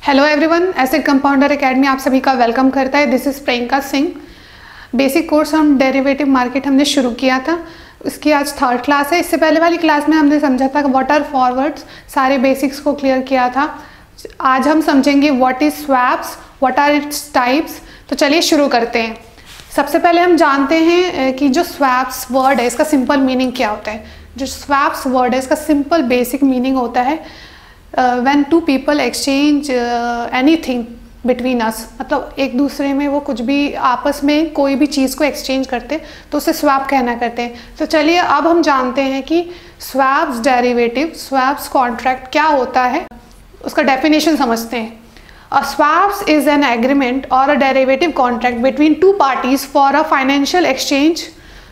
Hello everyone, acid compounder academy आप सभी का वेलकम करता है। This is Priyanka Singh. Basic course on derivative market हमने शुरू किया था, उसकी आज थर्ड क्लास है। इससे पहले वाली क्लास में हमने समझा था व्हाट आर फॉरवर्ड्स, सारे बेसिक्स को क्लियर किया था। आज हम समझेंगे what is swaps, what are its types. तो चलिए शुरू करते हैं। सबसे पहले हम जानते हैं कि जो स्वैप्स वर्ड है इसका सिंपल मीनिंग क्या होता है। जो स्वैप्स वर्ड है इसका सिंपल बेसिक मीनिंग होता है when two people exchange anything between us, मतलब एक दूसरे में वो कुछ भी आपस में कोई भी चीज़ को एक्सचेंज करते तो उसे स्वैप कहना करते हैं। तो चलिए अब हम जानते हैं कि स्वैप्स डेरिवेटिव, स्वैप्स कॉन्ट्रैक्ट क्या होता है, उसका डेफिनेशन समझते हैं। A swaps is an agreement or a derivative contract between two parties for a financial exchange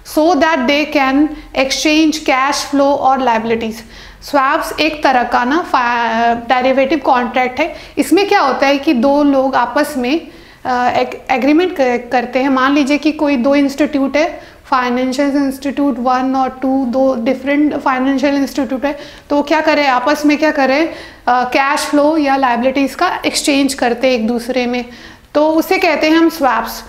so that they can exchange cash flow or liabilities। Swaps एक तरह का ना डेरिवेटिव कॉन्ट्रैक्ट है। इसमें क्या होता है कि दो लोग आपस में एग्रीमेंट करते हैं। मान लीजिए कि कोई दो इंस्टीट्यूट है, फाइनेंशियल इंस्टीट्यूट 1 और 2, दो डिफरेंट फाइनेंशियल इंस्टीट्यूट है, तो वो क्या करें आपस में, क्या करें कैश फ्लो या लाइबिलिटीज़ का एक्सचेंज करते एक दूसरे में, तो उसे कहते हैं हम स्वैप्स।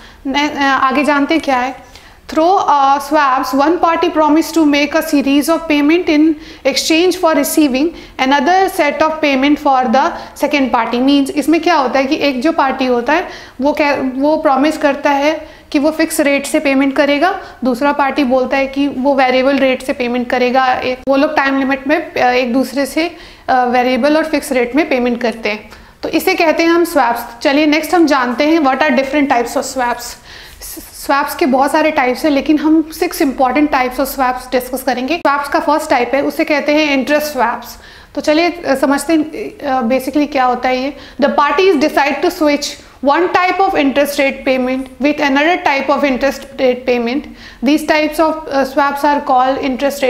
आगे जानते हैं क्या है। Through swaps, one party promise to make a series of payment in exchange for receiving another set of payment for the second party। Means इसमें क्या होता है कि एक जो पार्टी होता है वो प्रॉमिस करता है कि वो फिक्स रेट से पेमेंट करेगा, दूसरा पार्टी बोलता है कि वो वेरिएबल रेट से पेमेंट करेगा। वो लोग टाइम लिमिट में एक दूसरे से वेरिएबल और फिक्स रेट में पेमेंट करते हैं, तो इसे कहते हैं हम स्वैप्स। चलिए नेक्स्ट हम जानते हैं what are different types of swaps. Swaps के बहुत सारे टाइप्स हैं, लेकिन हम 6 important types of swaps discuss करेंगे। स्वैप्स का फर्स्ट टाइप है, उसे कहते हैं इंटरेस्ट स्वैप्स। तो चलिए समझते हैं बेसिकली क्या होता है ये। The parties decide to switch one type of interest rate payment with another type of interest rate payment. These types of swaps are called interest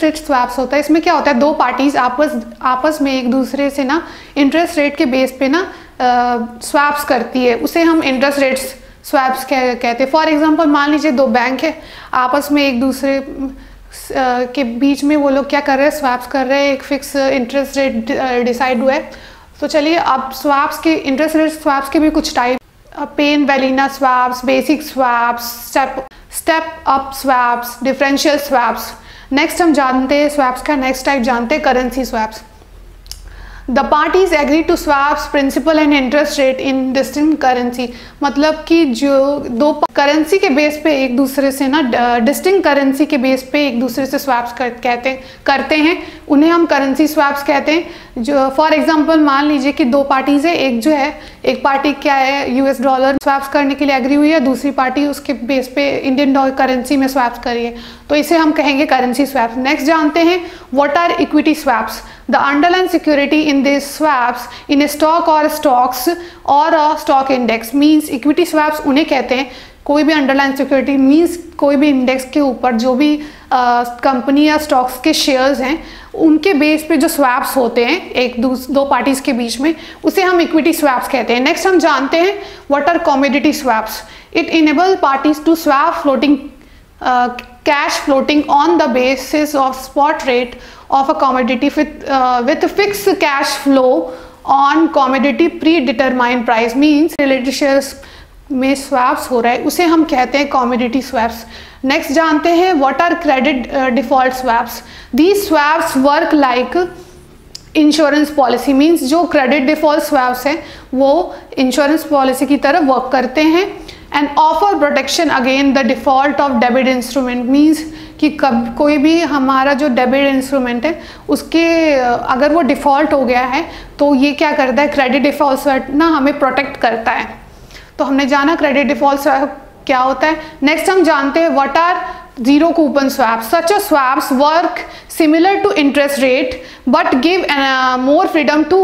rate swaps होता है। इसमें क्या होता है, दो पार्टीज आपस में एक दूसरे से ना इंटरेस्ट रेट के बेस पे ना स्वैप्स करती है, उसे हम इंटरेस्ट रेट्स स्वैप्स कहते हैं। फॉर एग्जांपल मान लीजिए दो बैंक है, आपस में एक दूसरे के बीच में वो लोग क्या कर रहे हैं, स्वैप्स कर रहे हैं, एक फिक्स इंटरेस्ट रेट डिसाइड हुआ है। तो चलिए अब स्वैप्स के, इंटरेस्ट रेट स्वैप्स के भी कुछ टाइप, पेन वैलिना swaps, basic swaps, step up swaps, differential swaps. Next हम जानते हैं स्वैप्स का नेक्स्ट टाइप जानते हैं currency swaps. The parties agree to swaps principal and interest rate in distinct currency. मतलब कि जो दो करेंसी के बेस पे एक दूसरे से ना डिस्टिंक्ट करेंसी के बेस पे एक दूसरे से स्वैप्स करते हैं, उन्हें हम करेंसी स्वैप्स कहते हैं। जो फॉर एग्जांपल मान लीजिए कि दो पार्टीज है, एक जो है एक पार्टी क्या है यूएस डॉलर स्वैप्स करने के लिए एग्री हुई है, दूसरी पार्टी उसके बेस पे इंडियन करेंसी में स्वैप्स करी है, तो इसे हम कहेंगे करेंसी स्वैप्स। नेक्स्ट जानते हैं what are equity swaps. The underlying security in these swaps in a stock or stocks or a stock index means equity swaps उन्हें कहते हैं। कोई भी अंडरलाइन सिक्योरिटी मीन्स कोई भी इंडेक्स के ऊपर जो भी कंपनी या स्टॉक्स के शेयर्स हैं उनके बेस पे जो स्वैप्स होते हैं दो पार्टीज के बीच में, उसे हम इक्विटी स्वैप्स कहते हैं। नेक्स्ट हम जानते हैं what are commodity swaps. It enable parties to swap floating cash floating on the basis of spot rate of a commodity with fixed cash flow on commodity predetermined price। means related shares में swaps हो रहा है, उसे हम कहते हैं commodity swaps। Next जानते हैं what are credit default swaps। These swaps work like insurance policy. Means जो क्रेडिट डिफॉल्ट स्वैप्स हैं वो इंश्योरेंस पॉलिसी की तरह वर्क करते हैं। And offer protection again the default of debit instrument. Means कि कब कोई भी हमारा जो डेबिट इंस्ट्रूमेंट है उसके अगर वो डिफ़ॉल्ट हो गया है तो ये क्या करता है, क्रेडिट डिफॉल्ट स्वैप ना हमें प्रोटेक्ट करता है। तो हमने जाना क्रेडिट डिफॉल्ट स्वैप क्या होता है। नेक्स्ट हम जानते हैं what are zero coupon swaps। Such a swaps work similar to interest rate but give more freedom to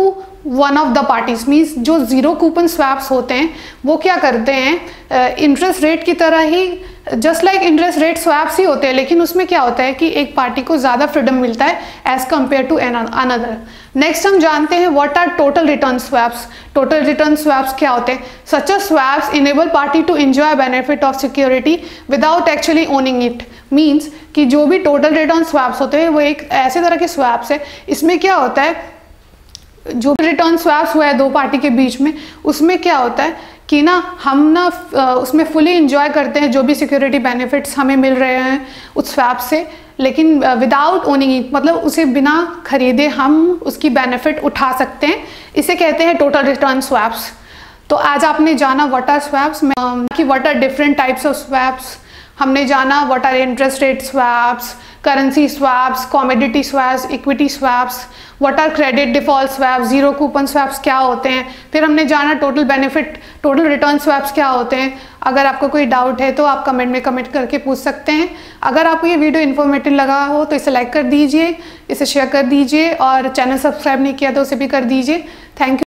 one of the parties। means जो जीरो कूपन स्वैप्स होते हैं वो क्या करते हैं, इंटरेस्ट रेट की तरह ही just like interest rate swaps ही होते हैं, लेकिन उसमें क्या होता है कि एक पार्टी को ज़्यादा फ्रीडम मिलता है as compare to another. Next हम जानते हैं what are total return swaps. Total return swaps क्या होते हैं। Such a swaps enable party to enjoy benefit of security without actually owning it. Means कि जो भी टोटल रिटर्न स्वैप्स होते हैं वो एक ऐसे तरह के स्वैप्स है, इसमें क्या होता है जो रिटर्न स्वैप्स हुआ है दो पार्टी के बीच में, उसमें क्या होता है कि ना हम ना उसमें फुली इंजॉय करते हैं जो भी सिक्योरिटी बेनिफिट्स हमें मिल रहे हैं उस स्वैप से, लेकिन विदाउट ओनिंग इट, मतलब उसे बिना खरीदे हम उसकी बेनिफिट उठा सकते हैं। इसे कहते हैं टोटल रिटर्न स्वैप्स। तो आज आपने जाना व्हाट आर स्वैप्स, कि what are different types of swaps, हमने जाना what are interest rate swaps, currency swaps, commodity swaps, equity swaps, what are credit default swaps, zero coupon swaps क्या होते हैं। फिर हमने जाना total benefit total return swaps क्या होते हैं। अगर आपको कोई डाउट है तो आप कमेंट में कमेंट करके पूछ सकते हैं। अगर आपको ये वीडियो इन्फॉर्मेटिव लगा हो तो इसे लाइक कर दीजिए, इसे शेयर कर दीजिए, और चैनल सब्सक्राइब नहीं किया तो उसे भी कर दीजिए। Thank you.